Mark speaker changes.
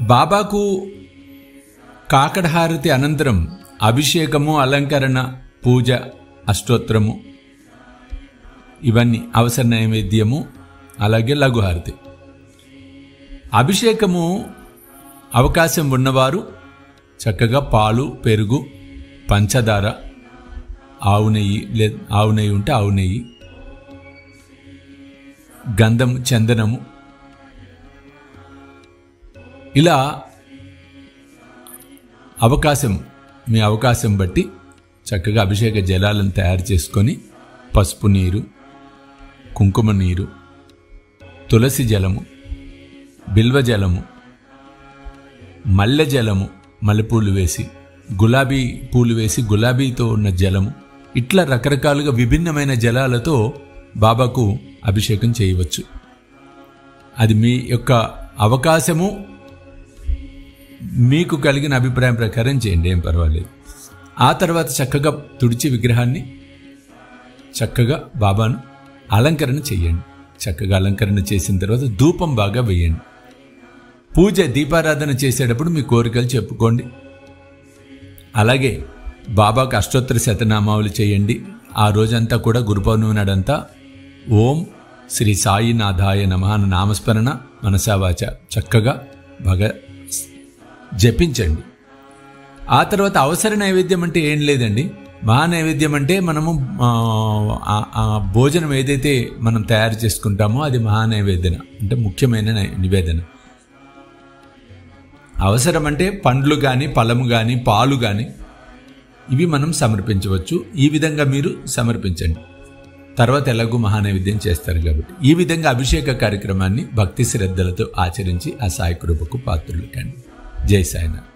Speaker 1: బాబాకు కాకడహారతి అనంతరం అభిషేకము, అలంకరణ, పూజ, అష్టోత్తరము ఇవన్నీ అవసర నైవేద్యము, అలాగే లఘుహారతి. అభిషేకము అవకాశం ఉన్నవారు చక్కగా పాలు, పెరుగు, పంచదార, ఆవు నెయ్యి ఉంటే ఆవు నెయ్యి, గంధము, చందనము ఇలా మీ అవకాశం బట్టి చక్కగా అభిషేక జలాలను తయారు చేసుకొని పసుపు నీరు, కుంకుమ నీరు, తులసి జలము, బిల్వ జలము, మల్లె జలము, మల్లెపూలు వేసి, గులాబీ పూలు వేసి గులాబీతో ఉన్న జలము, ఇట్లా రకరకాలుగా విభిన్నమైన జలాలతో బాబాకు అభిషేకం చేయవచ్చు. అది మీ యొక్క అవకాశము, మీకు కలిగిన అభిప్రాయం ప్రకారం చేయండి, ఏం పర్వాలేదు. ఆ తర్వాత చక్కగా తుడిచి విగ్రహాన్ని చక్కగా బాబాను అలంకరణ చేయండి. చక్కగా అలంకరణ చేసిన తర్వాత ధూపం బాగా వేయండి. పూజ, దీపారాధన చేసేటప్పుడు మీ కోరికలు చెప్పుకోండి. అలాగే బాబాకు అష్టోత్తర శతనామావళి చేయండి. ఆ రోజంతా కూడా గురు పౌర్ణమి నాడంతా ఓం శ్రీ సాయినాథాయ నమః అన్న నామస్మరణ మనసావాచ చక్కగా బాగా జపించండి. ఆ తర్వాత అవసర నైవేద్యం అంటే ఏం లేదండి. మహా నైవేద్యం అంటే మనము భోజనం ఏదైతే మనం తయారు చేసుకుంటామో అది మహా నైవేద్యం అంటే ముఖ్యమైన నివేదన. అవసరం అంటే పండ్లు కానీ, ఫలము కానీ, పాలు కానీ ఇవి మనం సమర్పించవచ్చు. ఈ విధంగా మీరు సమర్పించండి. తర్వాత ఎలాగూ మహానైవేద్యం చేస్తారు కాబట్టి ఈ విధంగా అభిషేక కార్యక్రమాన్ని భక్తి శ్రద్ధలతో ఆచరించి ఆ సాయి కృపకు పాత్రులు కండి. జై సాయినాథ్.